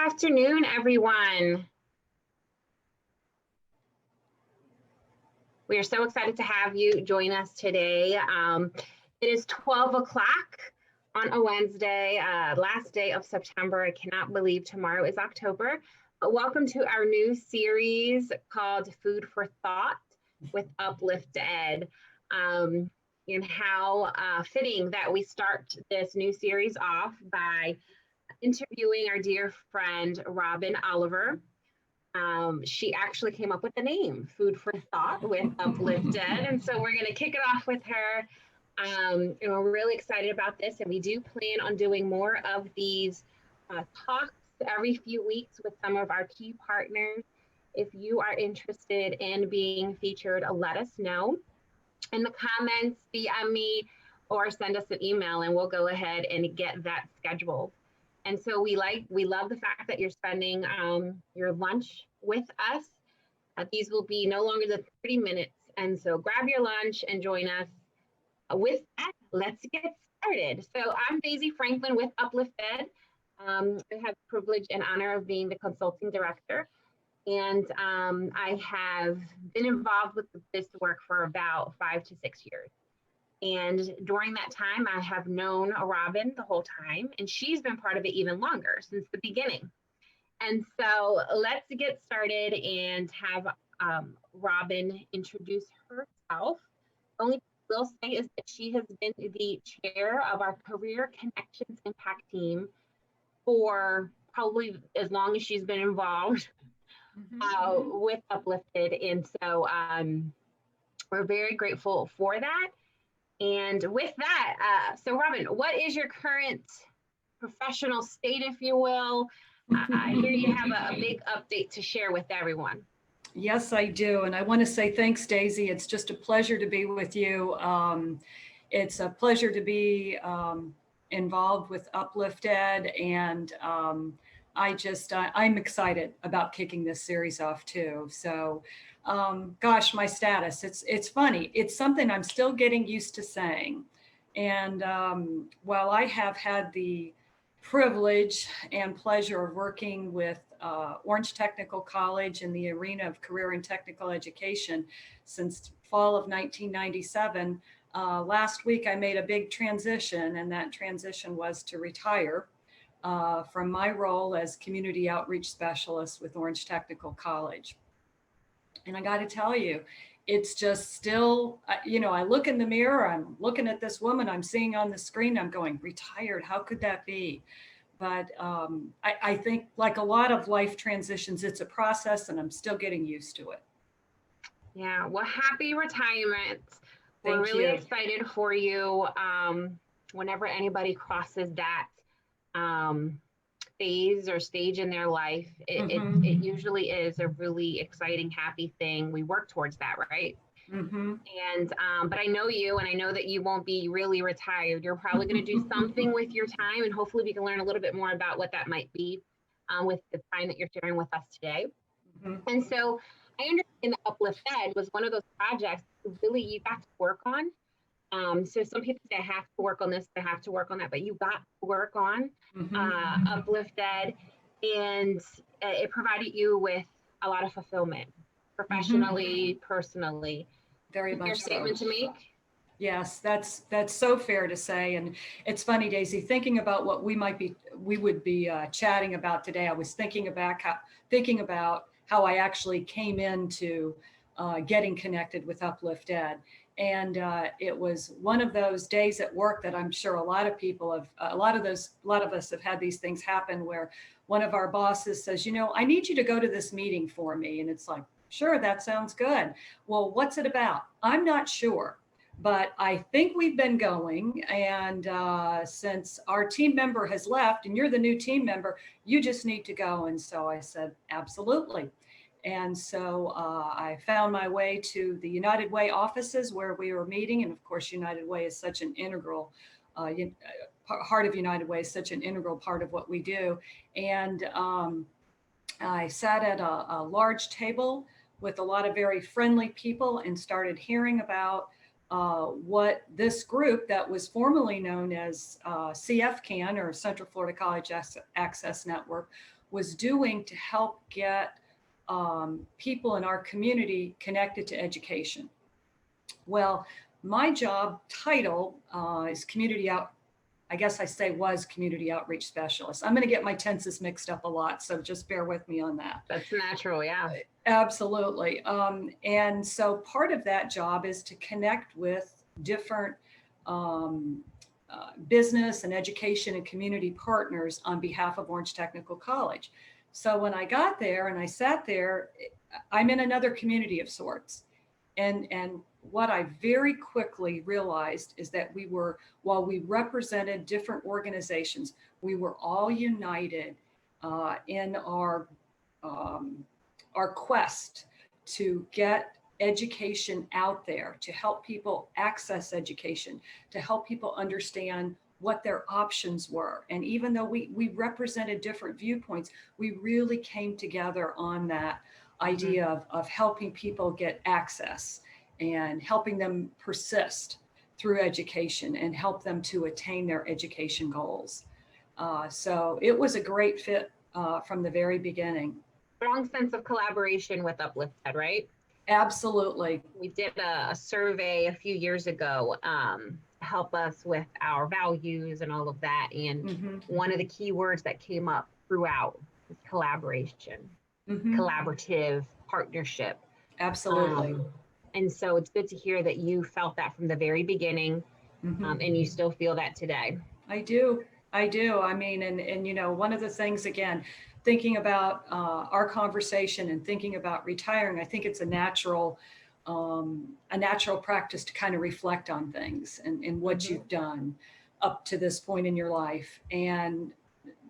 afternoon, everyone. We are so excited to have you join us today. It is 12 o'clock on a Wednesday, last day of September. I cannot believe tomorrow is October. But welcome to our new series called Food for Thought with UpliftED. And how fitting that we start this new series off by interviewing our dear friend, Robin Oliver. She actually came up with the name Food for Thought with UpliftED. And so we're going to kick it off with her. And we're really excited about this. And we do plan on doing more of these talks every few weeks with some of our key partners. If you are interested in being featured, let us know in the comments, DM me, or send us an email, and we'll go ahead and get that scheduled. And so we love the fact that you're spending your lunch with us. These will be no longer than 30 minutes. And so grab your lunch and join us. With that, let's get started. So I'm Daisy Franklin with UpliftED. I have the privilege and honor of being the consulting director. And I have been involved with this work for about 5 to 6 years. And during that time, I have known Robin the whole time, and she's been part of it even longer, since the beginning. And so let's get started and have Robin introduce herself. The only thing I will say is that she has been the chair of our Career Connections Impact team for probably as long as she's been involved with UpliftED. And so we're very grateful for that. And with that, so Robin, what is your current professional state, if you will? I hear you have a big update to share with everyone. Yes, I do. And I want to say thanks, Daisy. It's just a pleasure to be with you. It's a pleasure to be involved with UpliftED. And I'm excited about kicking this series off too. So gosh, my status, it's funny. It's something I'm still getting used to saying. And while I have had the privilege and pleasure of working with Orange Technical College in the arena of career and technical education since fall of 1997, last week I made a big transition, and that transition was to retire from my role as community outreach specialist with Orange Technical College. And I got to tell you, it's just still, I look in the mirror, I'm looking at this woman I'm seeing on the screen, I'm going, retired, how could that be? But I think like a lot of life transitions, it's a process, and I'm still getting used to it. Yeah, well, happy retirement. We're really excited for you. Whenever anybody crosses that phase or stage in their life, it usually is a really exciting, happy thing. We work towards that, right? And but I know you, and I know that you won't be really retired. You're probably going to do something with your time, and hopefully we can learn a little bit more about what that might be with the time that you're sharing with us today. And so I understand that UpliftED was one of those projects really you got to work on. So some people say, I have to work on this, I have to work on that, but you got to work on UpliftED, and it provided you with a lot of fulfillment, professionally, personally. Very much. Your statement to make? Yes, that's so fair to say. And it's funny, Daisy, thinking about what we would be chatting about today. I was thinking about how I actually came into getting connected with UpliftED. And it was one of those days at work that I'm sure a lot of us have had these things happen, where one of our bosses says, I need you to go to this meeting for me. And it's like, sure, that sounds good. Well, what's it about? I'm not sure, but I think we've been going. And since our team member has left and you're the new team member, you just need to go. And so I said, absolutely. And so I found my way to the United Way offices where we were meeting. And of course, United Way is such an integral heart of United Way is such an integral part of what we do. And I sat at a large table with a lot of very friendly people and started hearing about what this group that was formerly known as CFCAN, or Central Florida College Access Network, was doing to help get people in our community connected to education. Well, my job title is I guess I say was community outreach specialist. I'm going to get my tenses mixed up a lot, so just bear with me on that. That's natural, yeah. Absolutely. And so part of that job is to connect with different business and education and community partners on behalf of Orange Technical College. So when I got there and I sat there, I'm in another community of sorts. And what I very quickly realized is that while we represented different organizations, we were all united in our quest to get education out there, to help people access education, to help people understand what their options were. And even though we represented different viewpoints, we really came together on that idea of helping people get access and helping them persist through education and help them to attain their education goals. So it was a great fit from the very beginning. Strong sense of collaboration with UpliftED, right? Absolutely. We did a survey a few years ago to help us with our values and all of that. And one of the key words that came up throughout was collaboration, collaborative partnership. Absolutely. And so it's good to hear that you felt that from the very beginning, and you still feel that today. I do. I mean, and one of the things, again, thinking about our conversation and thinking about retiring, I think it's a natural practice to kind of reflect on things and what you've done up to this point in your life. And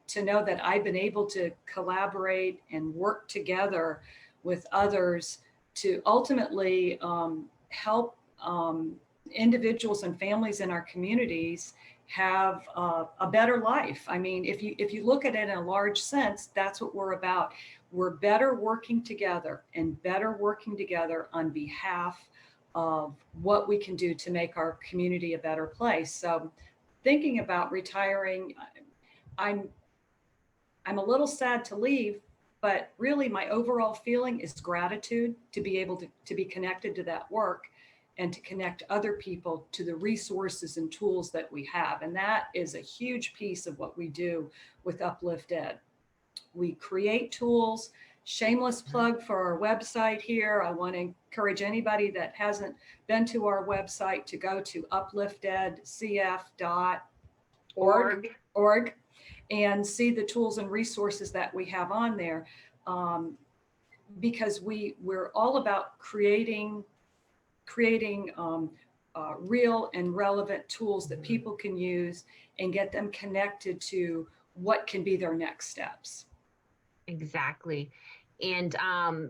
to know that I've been able to collaborate and work together with others to ultimately help individuals and families in our communities have a better life. I mean, if you look at it in a large sense, that's what we're about. We're better working together and better working together on behalf of what we can do to make our community a better place. So thinking about retiring, I'm a little sad to leave, but really my overall feeling is gratitude to be able to be connected to that work and to connect other people to the resources and tools that we have. And that is a huge piece of what we do with UpliftED. We create tools. Shameless plug for our website here. I want to encourage anybody that hasn't been to our website to go to upliftedcf.org and see the tools and resources that we have on there, because we're all about creating real and relevant tools that people can use and get them connected to what can be their next steps. Exactly. And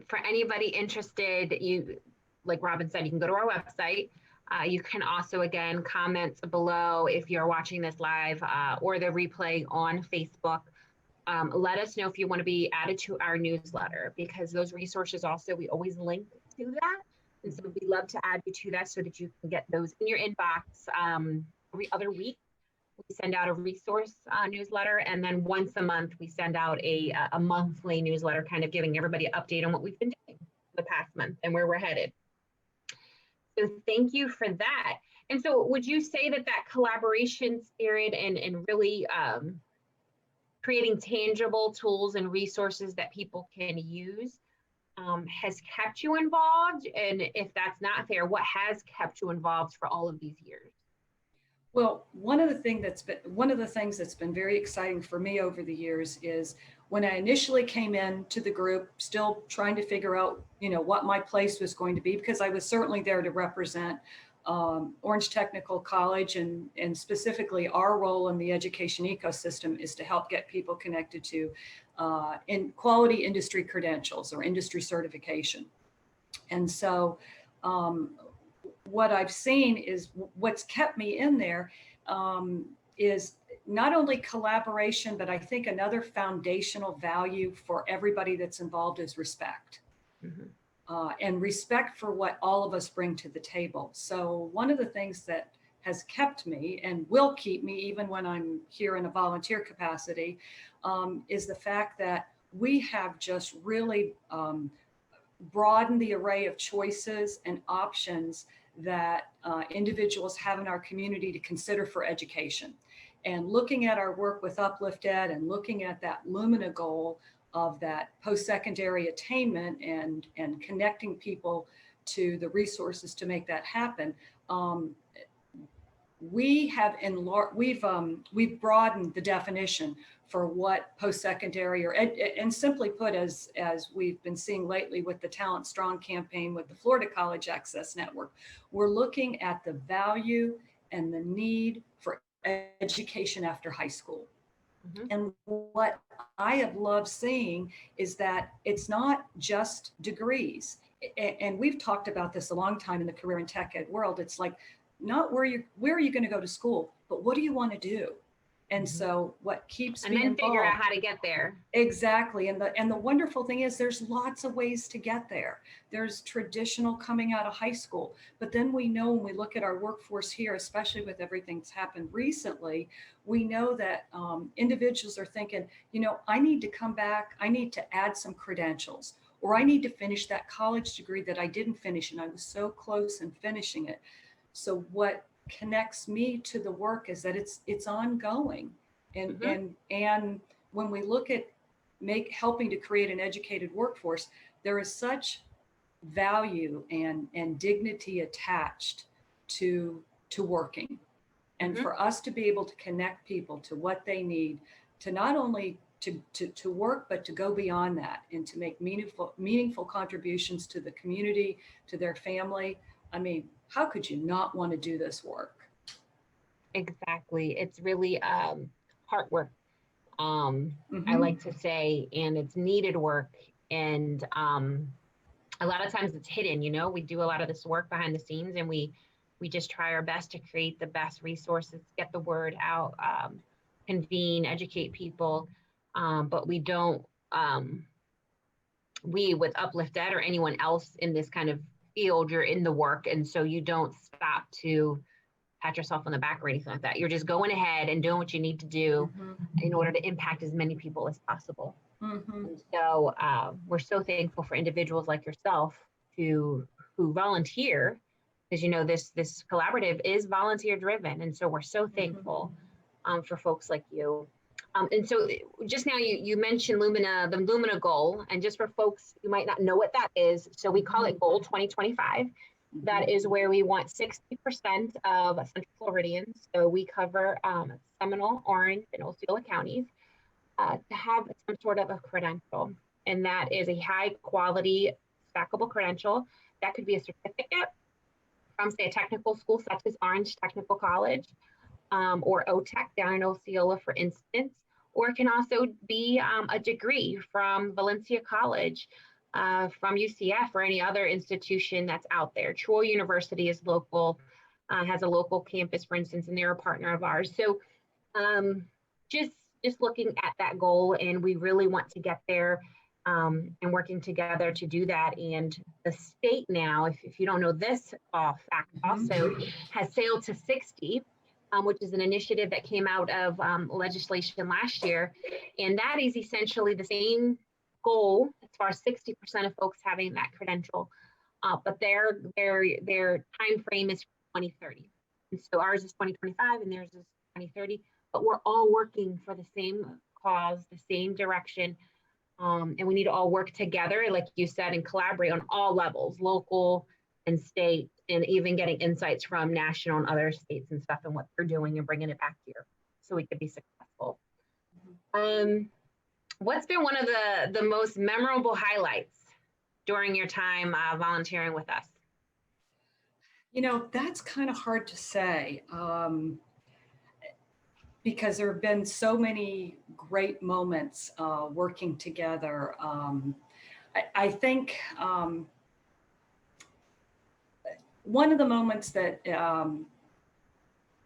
for anybody interested, like Robin said, you can go to our website. You can also, again, comment below if you're watching this live or the replay on Facebook. Let us know if you want to be added to our newsletter, because those resources also, we always link to that. And so we'd love to add you to that so that you can get those in your inbox every other week. We send out a resource newsletter, and then once a month we send out a monthly newsletter, kind of giving everybody an update on what we've been doing the past month and where we're headed. So thank you for that. And so would you say that collaboration spirit and really creating tangible tools and resources that people can use has kept you involved? And if that's not fair, what has kept you involved for all of these years? Well, one of the things that's been very exciting for me over the years is when I initially came into the group, still trying to figure out, what my place was going to be, because I was certainly there to represent Orange Technical College, and specifically our role in the education ecosystem is to help get people connected to in quality industry credentials or industry certification. And so what I've seen is what's kept me in there is not only collaboration, but I think another foundational value for everybody that's involved is respect. And respect for what all of us bring to the table. So one of the things that has kept me and will keep me even when I'm here in a volunteer capacity is the fact that we have just really broadened the array of choices and options that individuals have in our community to consider for education. And looking at our work with UpliftED and looking at that Lumina goal of that post-secondary attainment and connecting people to the resources to make that happen, we have we've broadened the definition for what post-secondary and simply put, as we've been seeing lately with the Talent Strong campaign with the Florida College Access Network, we're looking at the value and the need for education after high school. Mm-hmm. And what I have loved seeing is that it's not just degrees. And we've talked about this a long time in the career and tech ed world. It's like, not where are you going to go to school, but what do you want to do? And mm-hmm. so what keeps me involved, figure out how to get there. Exactly. And the wonderful thing is there's lots of ways to get there. There's traditional coming out of high school, but then we know when we look at our workforce here, especially with everything that's happened recently, we know that individuals are thinking, I need to come back, I need to add some credentials, or I need to finish that college degree that I didn't finish and I was so close in finishing it. So what connects me to the work is that it's ongoing, and mm-hmm. and when we look at helping to create an educated workforce, there is such value and dignity attached to working, and mm-hmm. for us to be able to connect people to what they need to not only to work, but to go beyond that and to make meaningful contributions to the community, to their family. I mean, how could you not want to do this work? Exactly. It's really hard work, mm-hmm. I like to say, and it's needed work. And a lot of times it's hidden, we do a lot of this work behind the scenes, and we just try our best to create the best resources, get the word out, convene, educate people. But we don't, we with UpliftED or anyone else in this kind of field, you're in the work. And so you don't stop to pat yourself on the back or anything like that. You're just going ahead and doing what you need to do mm-hmm. in order to impact as many people as possible. Mm-hmm. And so we're so thankful for individuals like yourself who volunteer, because this collaborative is volunteer driven. And so we're so thankful for folks like you. And so just now you mentioned Lumina, the Lumina goal, and just for folks who might not know what that is, so we call it Goal 2025. That is where we want 60% of Central Floridians, so we cover Seminole, Orange, and Osceola counties, to have some sort of a credential. And that is a high quality stackable credential. That could be a certificate from, say, a technical school such as Orange Technical College, or OTech down in Osceola, for instance, or it can also be a degree from Valencia College, from UCF, or any other institution that's out there. Troy University is local, has a local campus, for instance, and they're a partner of ours. So just looking at that goal, and we really want to get there, and working together to do that. And the state now, if you don't know this fact, also has sailed to 60, which is an initiative that came out of legislation last year. And that is essentially the same goal as far as 60% of folks having that credential. But their time frame is 2030. And so ours is 2025 and theirs is 2030. But we're all working for the same cause, the same direction. And we need to all work together, like you said, and collaborate on all levels, local and state, and even getting insights from national and other states and stuff and what they're doing and bringing it back here so we could be successful. What's been one of the most memorable highlights during your time volunteering with us? That's kind of hard to say, because there have been so many great moments working together. I think one of the moments that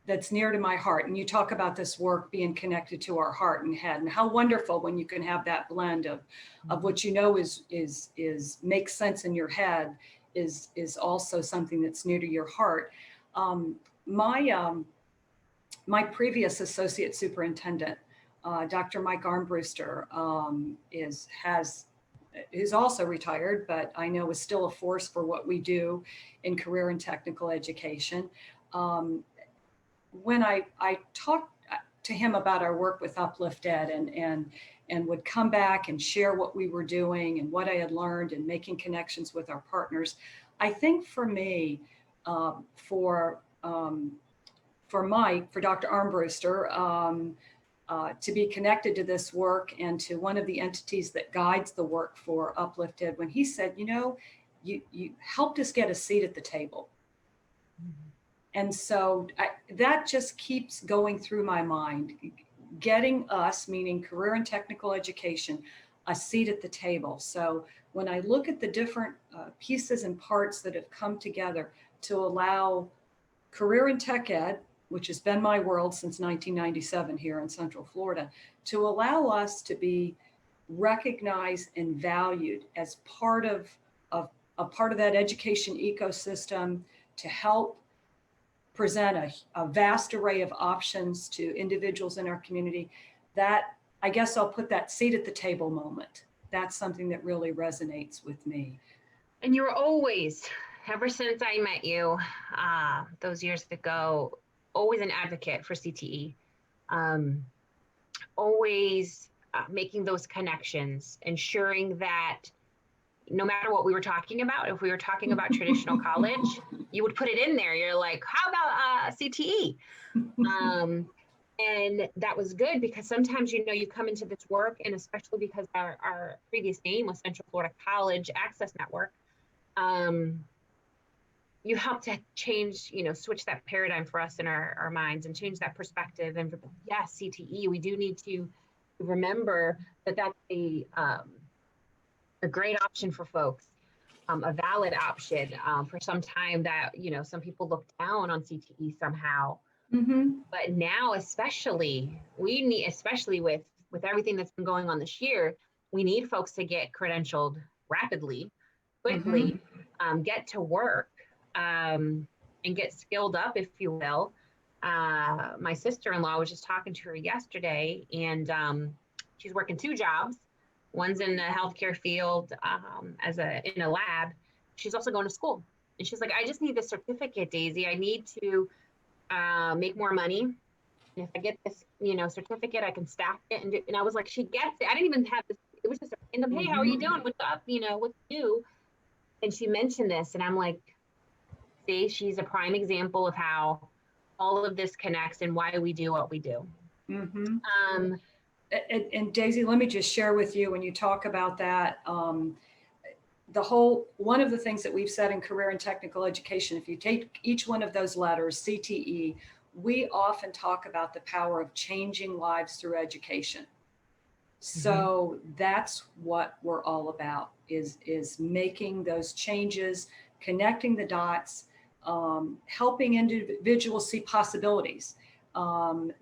that's near to my heart, and you talk about this work being connected to our heart and head, and how wonderful when you can have that blend of what is makes sense in your head is also something that's near to your heart. My previous associate superintendent Dr. Mike Armbruster is also retired, but I know is still a force for what we do in career and technical education. When I talked to him about our work with UpliftED and would come back and share what we were doing and what I had learned and making connections with our partners, I think for me, for Mike, for Dr. Armbruster, to be connected to this work and to one of the entities that guides the work for UpliftED, when he said, you helped us get a seat at the table. Mm-hmm. And so that just keeps going through my mind, getting us, meaning career and technical education, a seat at the table. So when I look at the different pieces and parts that have come together to allow career and tech ed, which has been my world since 1997 here in Central Florida, to allow us to be recognized and valued as part of a part of that education ecosystem, to help present a vast array of options to individuals in our community, that I guess I'll put that seat at the table moment. That's something that really resonates with me. And you were always, ever since I met you those years ago, always an advocate for CTE. Always making those connections, ensuring that no matter what we were talking about, if we were talking about traditional college, you would put it in there. You're like, how about CTE? And that was good because sometimes, you come into this work, and especially because our previous name was Central Florida College Access Network, you help to change, switch that paradigm for us in our minds and change that perspective. And yes, CTE, we do need to remember that that's a great option for folks, a valid option. For some time that, some people look down on CTE somehow. Mm-hmm. But now, especially, we need, especially with everything that's been going on this year, we need folks to get credentialed rapidly, quickly, mm-hmm. Get to work, and get skilled up, if you will. My sister-in-law was just talking to her yesterday, and she's working 2 jobs. One's in the healthcare field in a lab. She's also going to school. And she's like, I just need the certificate, Daisy. I need to make more money. And if I get this, certificate, I can stack it. And I was like, she gets it. I didn't even have this. It was just a random, hey, how are you doing? What's up? What's new? And she mentioned this. And I'm like, see, she's a prime example of how all of this connects and why we do what we do. Mm-hmm. And Daisy, let me just share with you, when you talk about that, one of the things that we've said in career and technical education, if you take each one of those letters, CTE, we often talk about the power of changing lives through education. So that's what we're all about, is making those changes, connecting the dots, helping individuals see possibilities.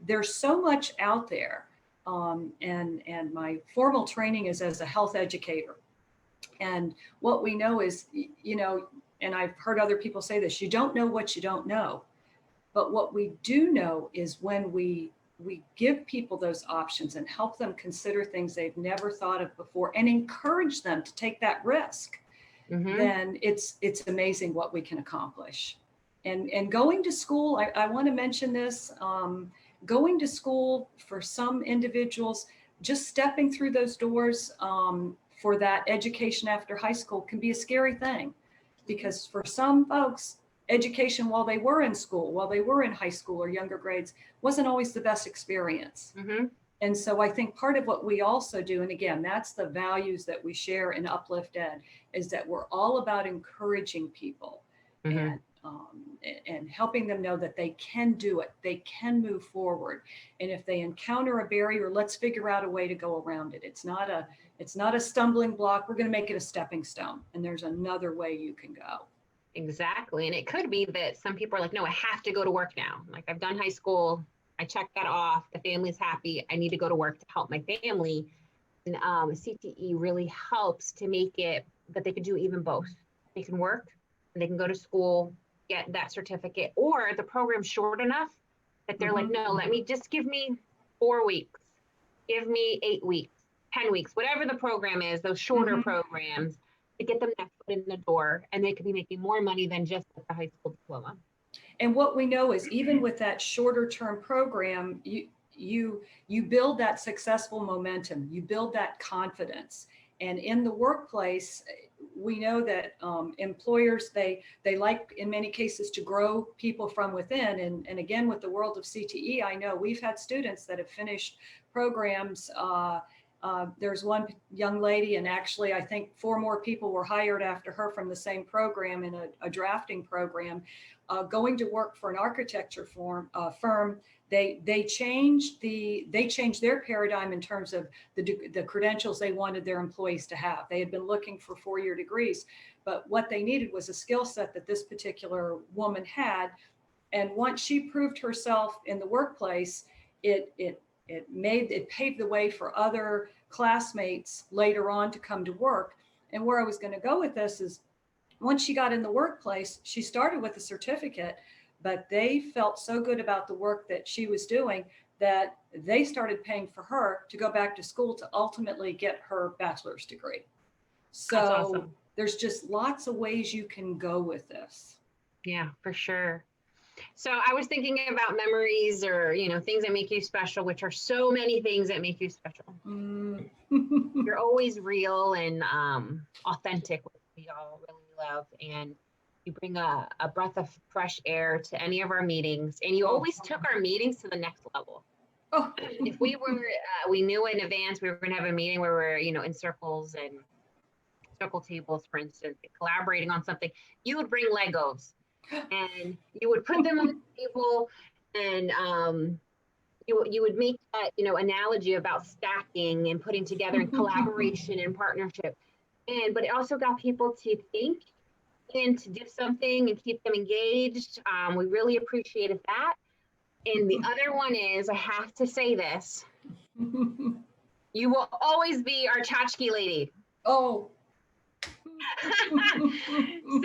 There's so much out there. And my formal training is as a health educator. And what we know is, and I've heard other people say this, you don't know what you don't know. But what we do know is when we give people those options and help them consider things they've never thought of before and encourage them to take that risk, then it's amazing what we can accomplish. And going to school, I want to mention this, going to school for some individuals, just stepping through those doors for that education after high school can be a scary thing, because for some folks, education while they were in school, while they were in high school or younger grades, wasn't always the best experience. Mm-hmm. And so I think part of what we also do, and again, that's the values that we share in UpliftED, is that we're all about encouraging people and helping them know that they can do it, they can move forward. And if they encounter a barrier, let's figure out a way to go around it. It's not a stumbling block. We're going to make it a stepping stone. And there's another way you can go. Exactly. And it could be that some people are like, no, I have to go to work now. Like, I've done high school. I checked that off. The family's happy. I need to go to work to help my family. And CTE really helps to make it that they can do even both. They can work and they can go to school, get that certificate, or the program's short enough that they're like, no, give me 4 weeks. give me 8 weeks, 10 weeks, whatever the program is, those shorter Mhm. programs to get them that foot in the door, and they could be making more money than just the high school diploma. And what we know is even with that shorter term program, you build that successful momentum, you build that confidence. And in the workplace, we know that employers, they like in many cases to grow people from within. And again, with the world of CTE, I know we've had students that have finished programs. There's one young lady, and actually I think 4 more people were hired after her from the same program in a drafting program, going to work for an architecture firm. They changed their paradigm in terms of the credentials they wanted their employees to have. They had been looking for 4-year degrees, but what they needed was a skill set that this particular woman had. And once she proved herself in the workplace, it paved the way for other classmates later on to come to work. And where I was going to go with this is, once she got in the workplace, she started with a certificate, but they felt so good about the work that she was doing that they started paying for her to go back to school to ultimately get her bachelor's degree. That's So awesome. there's just lots of ways you can go with this. Yeah, for sure. So I was thinking about memories, or, things that make you special, which are so many things that make you special. Mm. You're always real and authentic, which we all really love. And you bring a breath of fresh air to any of our meetings. And you Oh. always took our meetings to the next level. Oh. If we knew in advance we were going to have a meeting where we're, in circles and circle tables, for instance, collaborating on something, you would bring Legos and you would put them on the table, and you would make that analogy about stacking and putting together and collaboration and partnership, but it also got people to think and to do something and keep them engaged. We really appreciated that. And the other one is, I have to say this, you will always be our tchotchke lady. Oh.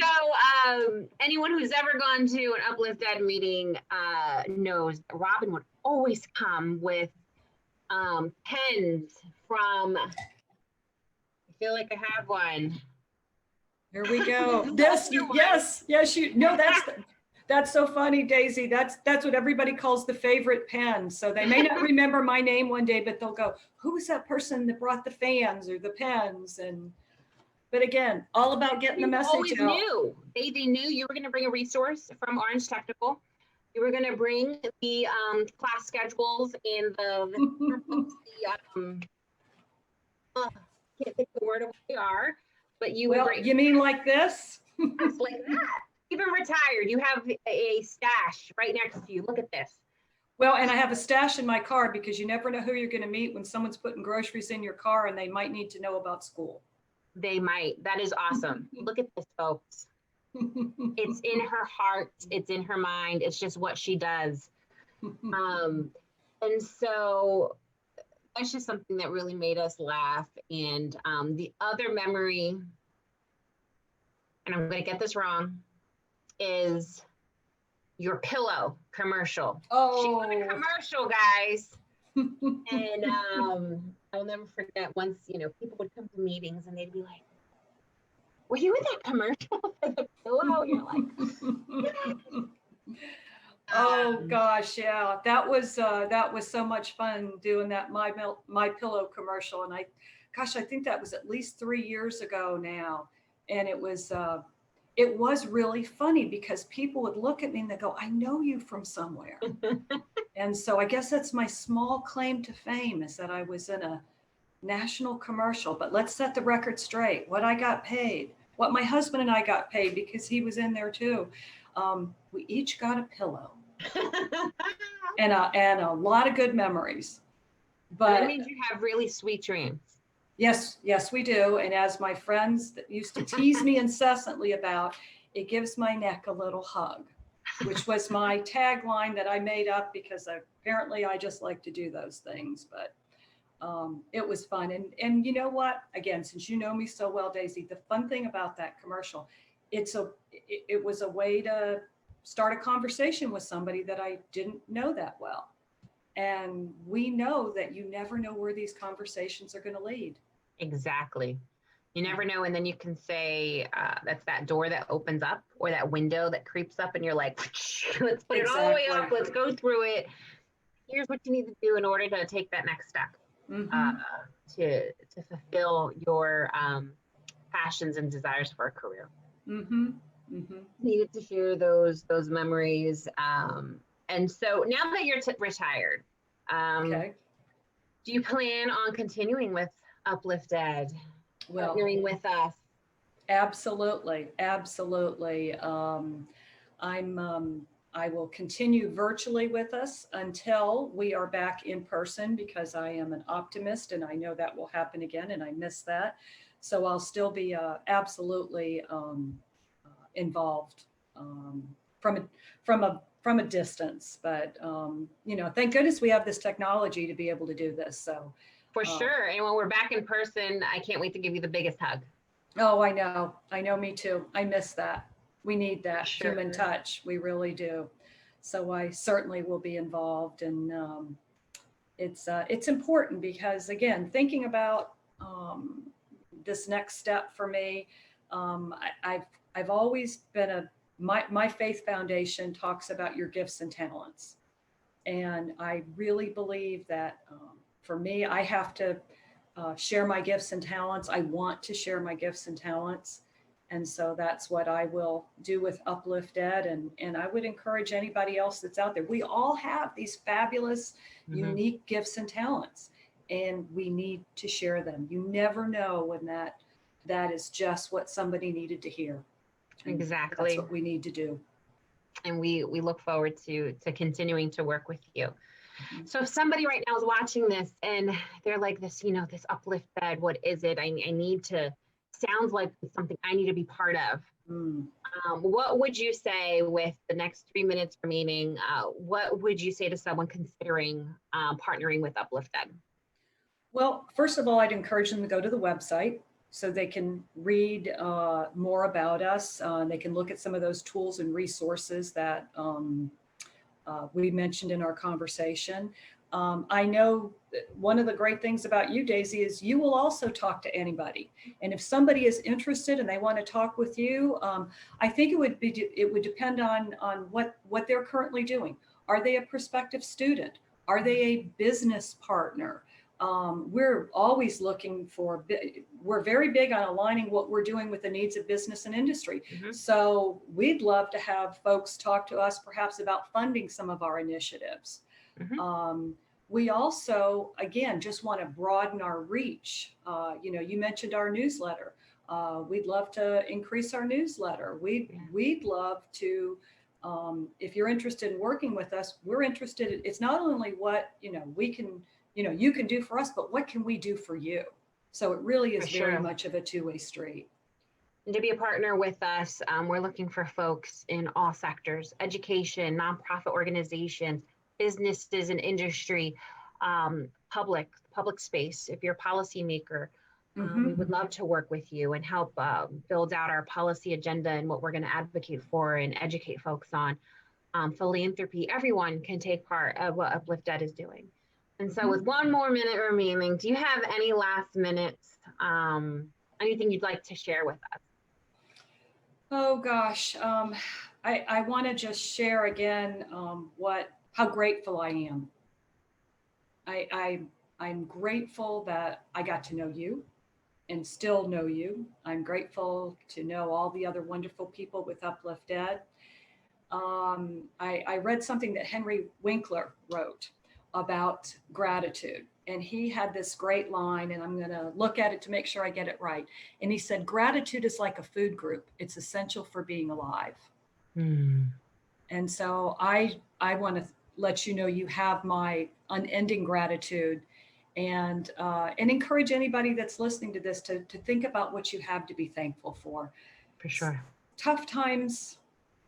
So anyone who's ever gone to an UpliftED meeting knows that Robin would always come with pens from, I feel like I have one. Here we go. This, yes, you no, that's so funny, Daisy. That's what everybody calls the favorite pen. So they may not remember my name one day, but they'll go, who was that person that brought the fans or the pens? But again, all about getting the message always out. Knew. They knew you were going to bring a resource from Orange Technical. You were going to bring the class schedules and can't think of the word of what they are, but you would bring. You mean like this? Just like that. Even retired, you have a stash right next to you. Look at this. Well, and I have a stash in my car because you never know who you're going to meet when someone's putting groceries in your car and they might need to know about school. They might. That is awesome. Look at this, folks. It's in her heart. It's in her mind. It's just what she does. And so that's just something that really made us laugh. And the other memory, and I'm going to get this wrong, is your pillow commercial. Oh. She won a commercial, guys. And I'll never forget, once, people would come to meetings and they'd be like, were you in that commercial for the pillow? And you're like, oh gosh, yeah, that was so much fun doing that My Pillow commercial. And I think that was at least 3 years ago now. And it was really funny because people would look at me and they go, I know you from somewhere. And so I guess that's my small claim to fame, is that I was in a national commercial. But let's set the record straight. What I got paid, what my husband and I got paid, because he was in there too. We each got a pillow and a lot of good memories. But that means you have really sweet dreams. Yes, we do. And as my friends that used to tease me incessantly about, it gives my neck a little hug, which was my tagline that I made up because apparently I just like to do those things. But it was fun. And you know what? Again, since you know me so well, Daisy, the fun thing about that commercial, it was a way to start a conversation with somebody that I didn't know that well. And we know that you never know where these conversations are going to lead. Exactly. You never know. And then you can say, that's that door that opens up or that window that creeps up, and you're like, let's put it all the way Exactly. up. Let's go through it. Here's what you need to do in order to take that next step, uh, Mm-hmm. to fulfill your passions and desires for a career. Mm-hmm. Mm-hmm. Needed to share those memories. And so now that you're retired, um, Okay. do you plan on continuing with UpliftED, Well, partnering with us? absolutely. Absolutely. I'm, I will continue virtually with us until we are back in person because I am an optimist and I know that will happen again and I miss that. So I'll still be absolutely involved from a from a distance. But thank goodness we have this technology to be able to do this. So, For uh, sure. And when we're back in person, I can't wait to give you the biggest hug. oh, I know, me too. I miss that. We need For that human sure. touch. We really do. So I certainly will be involved, and it's important because again, thinking about this next step for me, I've always been my faith foundation talks about your gifts and talents, and I really believe that for me, I have to share my gifts and talents. I want to share my gifts and talents. And so that's what I will do with UpliftED. And I would encourage anybody else that's out there. We all have these fabulous, Hmm. unique gifts and talents, and we need to share them. You never know when that is just what somebody needed to hear. And that's Exactly. what we need to do. And we look forward to continuing to work with you. Mhm. So if somebody right now is watching this and they're like, this uplift bed, what is it? I need to, sounds like it's something I need to be part of. Mm. What would you say with the next 3 minutes remaining? What would you say to someone considering partnering with UpliftED? Well, first of all, I'd encourage them to go to the website so they can read more about us. They can look at some of those tools and resources that we mentioned in our conversation. I know one of the great things about you, Daisy, is you will also talk to anybody. And if somebody is interested and they want to talk with you, I think it would depend on what they're currently doing. Are they a prospective student? Are they a business partner? We're always looking for, we're very big on aligning what we're doing with the needs of business and industry. Mm-hmm. So we'd love to have folks talk to us perhaps about funding some of our initiatives. Mm-hmm. We also, again, just want to broaden our reach. You mentioned our newsletter. We'd love to increase our newsletter. Yeah. We'd love to, if you're interested in working with us, we're interested. It's not only what, we can, you can do for us, but what can we do for you? So it really For is very sure. much of a two-way street. And to be a partner with us, we're looking for folks in all sectors: education, nonprofit organizations, businesses and industry, public space. If you're a policymaker, we Mm-hmm. would love to work with you and help build out our policy agenda and what we're going to advocate for and educate folks on. Philanthropy, everyone can take part of what UpliftED is doing. And so, Mm-hmm. with 1 more minute remaining, do you have any last minutes, anything you'd like to share with us? Oh gosh, I want to just share again how grateful I am. I, I I'm grateful that I got to know you and still know you. I'm grateful to know all the other wonderful people with UpliftED. I read something that Henry Winkler wrote about gratitude. And he had this great line, and I'm going to look at it to make sure I get it right. And he said, gratitude is like a food group, it's essential for being alive. Hmm. And so I want to let you know you have my unending gratitude, and encourage anybody that's listening to this to think about what you have to be thankful for. For sure. Tough times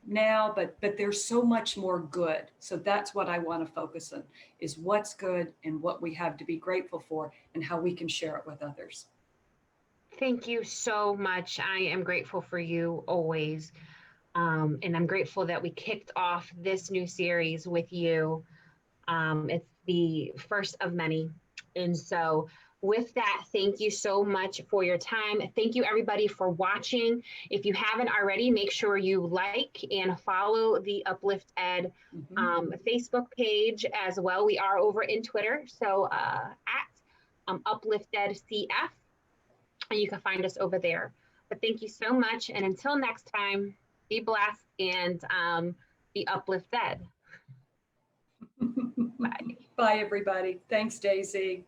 now, but there's so much more good. So that's what I want to focus on, is what's good and what we have to be grateful for and how we can share it with others. Thank you so much. I am grateful for you always. And I'm grateful that we kicked off this new series with you. It's the first of many. And so with that, thank you so much for your time. Thank you everybody for watching. If you haven't already, make sure you like and follow the UpliftED Facebook page as well. We are over in Twitter, so at UpliftED and you can find us over there. But thank you so much. And until next time, be blessed and be uplifted. Bye. Bye, everybody. Thanks, Daisy.